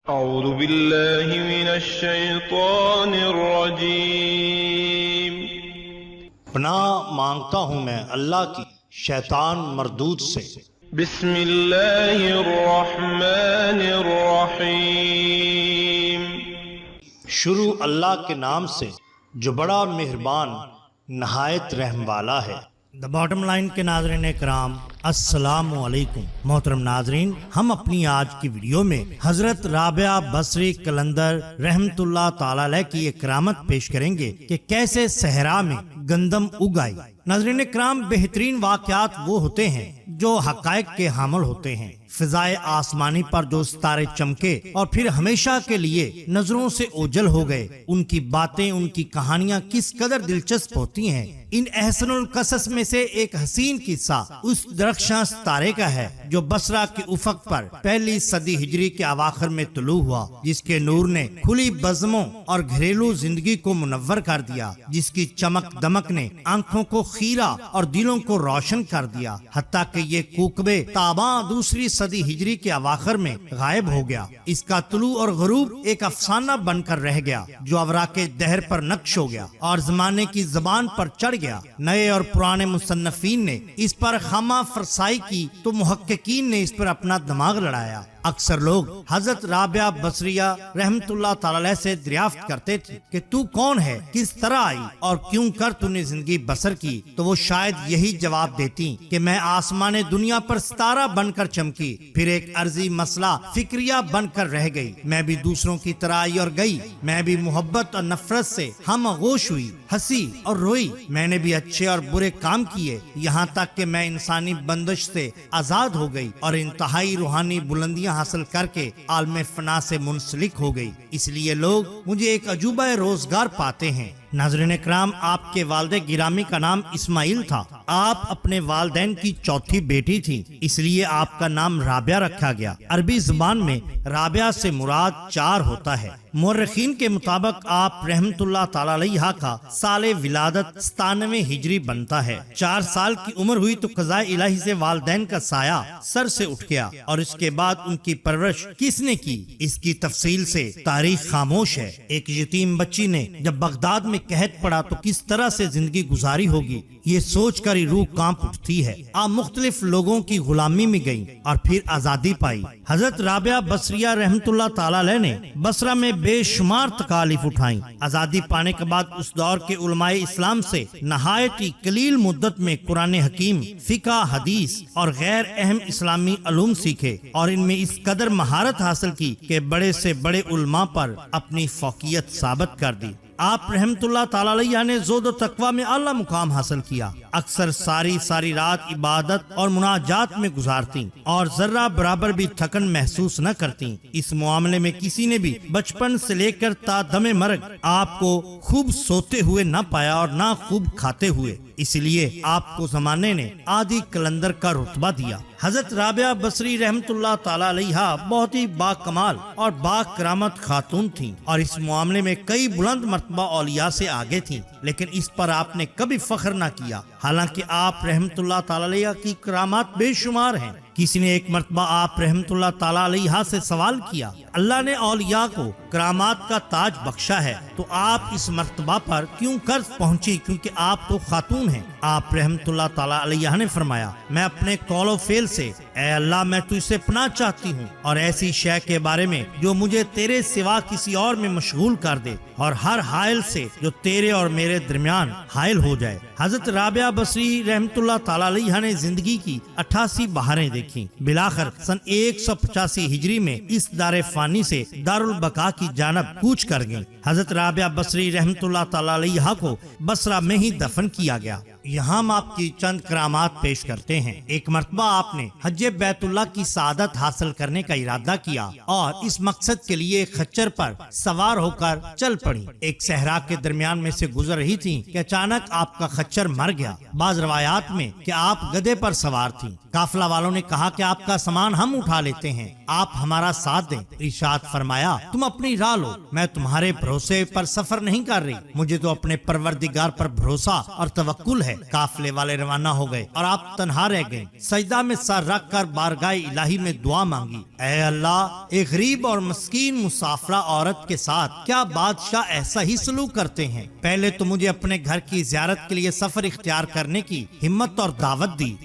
اعوذ باللہ من الشیطان الرجیم۔ پناہ مانگتا ہوں میں اللہ کی شیطان مردود سے۔ بسم اللہ الرحمن الرحیم۔ شروع اللہ کے نام سے جو بڑا مہربان نہایت رحم والا ہے۔ دا باٹم لائن کے ناظرین اکرام، السلام علیکم۔ محترم ناظرین، ہم اپنی آج کی ویڈیو میں حضرت رابعہ بصری قلندر رحمت اللہ تعالی علیہ کی ایک کرامت پیش کریں گے کہ کیسے صحرا میں گندم اگائی۔ ناظرین اکرام، بہترین واقعات وہ ہوتے ہیں جو حقائق کے حامل ہوتے ہیں۔ فضائے آسمانی پر جو ستارے چمکے اور پھر ہمیشہ کے لیے نظروں سے اوجھل ہو گئے، ان کی باتیں، ان کی کہانیاں کس قدر دلچسپ ہوتی ہیں۔ ان احسن القصص میں سے ایک حسین قصہ اس درخشاں ستارے کا ہے جو بصرہ کے افق پر پہلی صدی ہجری کے اواخر میں طلوع ہوا، جس کے نور نے کھلی بزموں اور گھریلو زندگی کو منور کر دیا، جس کی چمک دمک نے آنکھوں کو خیرہ اور دلوں کو روشن کر دیا، حتیٰ کہ یہ کوکبے تاباں دوسری صدی ہجری کے اواخر میں غائب ہو گیا۔ اس کا طلوع اور غروب ایک افسانہ بن کر رہ گیا جو اوراق دہر پر نقش ہو گیا اور زمانے کی زبان پر چڑھ گیا۔ نئے اور پرانے مصنفین نے اس پر خامہ فرسائی کی تو محققین نے اس پر اپنا دماغ لڑایا۔ اکثر لوگ حضرت رابعہ بصریہ رحمت اللہ تعالی علیہ سے دریافت کرتے تھے کہ تو کون ہے، کس طرح آئی اور کیوں کر تو نے زندگی بسر کی، تو وہ شاید یہی جواب دیتی کہ میں آسمان دنیا پر ستارہ بن کر چمکی، پھر ایک عرضی مسئلہ فکریہ بن کر رہ گئی، میں بھی دوسروں کی طرح آئی اور گئی، میں بھی محبت اور نفرت سے ہم آغوش ہوئی، ہنسی اور روئی، میں نے بھی اچھے اور برے کام کیے، یہاں تک کہ میں انسانی بندش سے آزاد ہو گئی اور انتہائی روحانی بلندیاں حاصل کر کے عالم فنا سے منسلک ہو گئی، اس لیے لوگ مجھے ایک عجوبہ روزگار پاتے ہیں۔ ناظرین اکرام، آپ کے والد گرامی کا نام اسماعیل تھا، آپ اپنے والدین کی چوتھی بیٹی تھی، اس لیے آپ کا نام رابعہ رکھا گیا۔ عربی زبان میں رابعہ سے مراد چار ہوتا ہے۔ مورخین کے مطابق آپ رحمت اللہ تعالی علیہ کا سال ولادت 97 ہجری بنتا ہے۔ 4 سال کی عمر ہوئی تو قضاء الہی سے والدین کا سایہ سر سے اٹھ گیا، اور اس کے بعد ان کی پرورش کس نے کی، اس کی تفصیل سے تاریخ خاموش ہے۔ ایک یتیم بچی نے جب بغداد میں قحط پڑا تو کس طرح سے زندگی گزاری ہوگی، یہ سوچ کر ہی روح کانپ اٹھتی ہے۔ آپ مختلف لوگوں کی غلامی میں گئیں اور پھر آزادی پائی۔ حضرت رابعہ بصریہ رحمت اللہ تعالی علیہ نے بصرہ میں بے شمار تکالیف اٹھائیں۔ آزادی پانے کے بعد اس دور کے علماء اسلام سے نہایت ہی قلیل مدت میں قرآن حکیم، فقہ، حدیث اور غیر اہم اسلامی علوم سیکھے اور ان میں اس قدر مہارت حاصل کی کہ بڑے سے بڑے علماء پر اپنی فوقیت ثابت کر دی۔ آپ رحمت اللہ تعالی علیہ نے زہد و تقوی میں اعلیٰ مقام حاصل کیا، اکثر ساری رات عبادت اور مناجات میں گزارتی اور ذرہ برابر بھی تھکن محسوس نہ کرتی۔ اس معاملے میں کسی نے بھی بچپن سے لے کر تا دم مرگ آپ کو خوب سوتے ہوئے نہ پایا اور نہ خوب کھاتے ہوئے، اس لیے آپ کو زمانے نے عادی قلندر کا رتبہ دیا۔ حضرت رابعہ بصری رحمت اللہ تعالی علیہ بہت ہی با کمال اور با کرامت خاتون تھیں اور اس معاملے میں کئی بلند مرتبہ اولیاء سے آگے تھیں، لیکن اس پر آپ نے کبھی فخر نہ کیا، حالانکہ آپ رحمت اللہ تعالی علیہ کی کرامات بے شمار ہیں۔ کسی نے ایک مرتبہ آپ رحمت اللہ تعالی علیہ سے سوال کیا، اللہ نے اولیاء کو کرامات کا تاج بخشا ہے تو آپ اس مرتبہ پر کیوں قرض پہنچی، کیونکہ آپ تو خاتون ہیں؟ آپ رحمت اللہ تعالی علیہ نے فرمایا، میں اپنے قول و فعل سے اے اللہ میں تجھ سے پناہ چاہتی ہوں اور ایسی شے کے بارے میں جو مجھے تیرے سوا کسی اور میں مشغول کر دے، اور ہر حائل سے جو تیرے اور میرے درمیان حائل ہو جائے۔ حضرت رابعہ بصری رحمت اللہ تعالی علیہ نے زندگی کی 88 بہاریں دیکھی، بلاخر سن 185 ہجری میں اس دار فانی سے دارالبقاء کی جانب کوچ کر گئیں۔ حضرت رابعہ بصری رحمت اللہ تعالی علیہ کو بصرہ میں ہی دفن کیا گیا۔ یہاں ہم آپ کی چند کرامات پیش کرتے ہیں۔ ایک مرتبہ آپ نے حج بیت اللہ کی سعادت حاصل کرنے کا ارادہ کیا اور اس مقصد کے لیے خچر پر سوار ہو کر چل پڑی۔ ایک صحرا کے درمیان میں سے گزر رہی تھی کہ اچانک آپ کا خچر مر گیا۔ بعض روایات میں کہ آپ گدھے پر سوار تھیں۔ قافلہ والوں نے کہا کہ آپ کا سامان ہم اٹھا لیتے ہیں۔ آپ ہمارا ساتھ دیں۔ ارشاد فرمایا تم اپنی راہ لو، میں تمہارے بھروسے پر سفر نہیں کر رہی، مجھے تو اپنے پروردگار پر بھروسہ اور توکل ہے۔ قافلے والے روانہ ہو گئے اور آپ تنہا رہ گئے۔ سجدہ میں سر رکھ کر بارگاہ الہی میں دعا مانگی، اے اللہ، ایک غریب اور مسکین مسافرہ عورت کے ساتھ کیا بادشاہ ایسا ہی سلوک کرتے ہیں؟ پہلے تو مجھے اپنے گھر کی زیارت کے لیے سفر اختیار کرنے کی ہمت اور دعوت دی،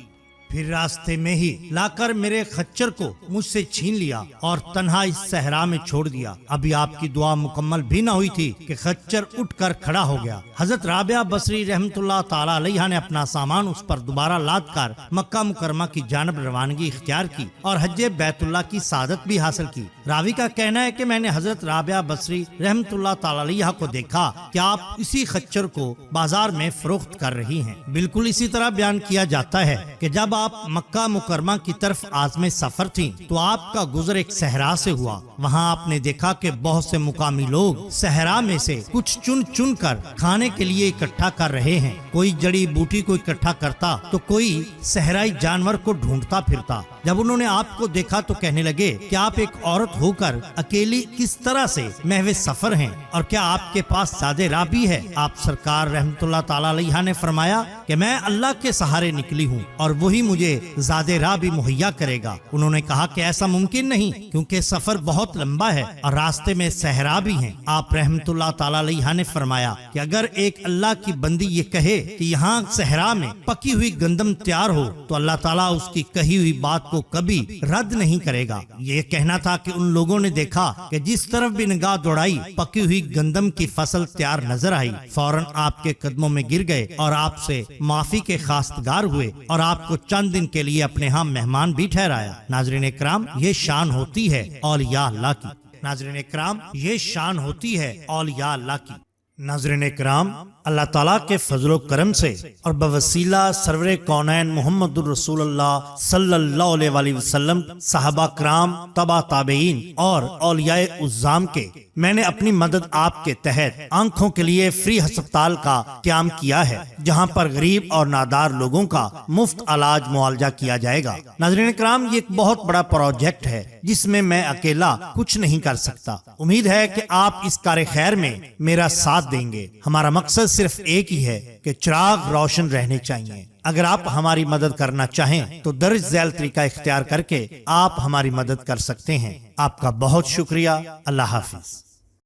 پھر راستے میں ہی لا کر میرے خچر کو مجھ سے چھین لیا اور تنہا اس صحرا میں چھوڑ دیا۔ ابھی آپ کی دعا مکمل بھی نہ ہوئی تھی کہ خچر اٹھ کر کھڑا ہو گیا۔ حضرت رابعہ بصری رحمت اللہ تعالی علیہ نے اپنا سامان اس پر دوبارہ لاد کر مکہ مکرمہ کی جانب روانگی اختیار کی اور حج بیت اللہ کی سعادت بھی حاصل کی۔ راوی کا کہنا ہے کہ میں نے حضرت رابعہ بصری رحمت اللہ تعالی علیہ کو دیکھا کہ آپ اسی خچر کو بازار میں فروخت کر رہی ہیں۔ بالکل اسی طرح بیان کیا جاتا ہے کہ جب آپ مکہ مکرمہ کی طرف عازم سفر تھیں تو آپ کا گزر ایک صحرا سے ہوا۔ وہاں آپ نے دیکھا کہ بہت سے مقامی لوگ صحرا میں سے کچھ چن چن کر کھانے کے لیے اکٹھا کر رہے ہیں۔ کوئی جڑی بوٹی کو اکٹھا کرتا تو کوئی صحرائی جانور کو ڈھونڈتا پھرتا۔ جب انہوں نے آپ کو دیکھا تو کہنے لگے کہ آپ ایک عورت ہو کر اکیلی کس طرح سے محو سفر ہیں، اور کیا آپ کے پاس سادے راہ بھی ہے؟ آپ سرکار رحمت اللہ تعالی علیہ نے فرمایا کہ میں اللہ کے سہارے نکلی ہوں اور وہی مجھے زادے راہ بھی مہیا کرے گا۔ انہوں نے کہا کہ ایسا ممکن نہیں، کیونکہ سفر بہت لمبا ہے اور راستے میں صحرا بھی ہیں۔ آپ رحمت اللہ تعالی علیہ نے فرمایا کہ اگر ایک اللہ کی بندی یہ کہے کہ یہاں صحرا میں پکی ہوئی گندم تیار ہو تو اللہ تعالیٰ اس کی کہی ہوئی بات کو کبھی رد نہیں کرے گا۔ یہ کہنا تھا کہ ان لوگوں نے دیکھا کہ جس طرف بھی نگاہ دوڑائی پکی ہوئی گندم کی فصل تیار نظر آئی، فوراً آپ کے قدموں میں گر گئے اور آپ سے معافی کے خواستگار ہوئے اور آپ کو چند دن کے لیے اپنے ہاں مہمان بھی ٹھہرایا۔ ناظرین اکرام، یہ شان ہوتی ہے اولیاء اللہ کی۔ ناظرین اکرام، یہ شان ہوتی ہے اولیاء اللہ کی۔ ناظرین اکرام، اللہ تعالیٰ کے فضل و کرم سے اور بوسیلہ سرور کونین محمد الرسول اللہ صلی اللہ علیہ وآلہ وسلم، صحابہ کرام، تبع تابعین اور اولیاء عظام کے، میں نے اپنی مدد آپ کے تحت آنکھوں کے لیے فری ہسپتال کا قیام کیا ہے، جہاں پر غریب اور نادار لوگوں کا مفت علاج معالجہ کیا جائے گا۔ ناظرین کرام، یہ ایک بہت بڑا پروجیکٹ ہے جس میں میں اکیلا کچھ نہیں کر سکتا۔ امید ہے کہ آپ اس کار خیر میں میرا ساتھ دیں گے۔ ہمارا مقصد صرف ایک ہی ہے کہ چراغ روشن رہنے چاہیے۔ اگر آپ ہماری مدد کرنا چاہیں تو درج ذیل طریقہ اختیار کر کے آپ ہماری مدد کر سکتے ہیں۔ آپ کا بہت شکریہ۔ اللہ حافظ۔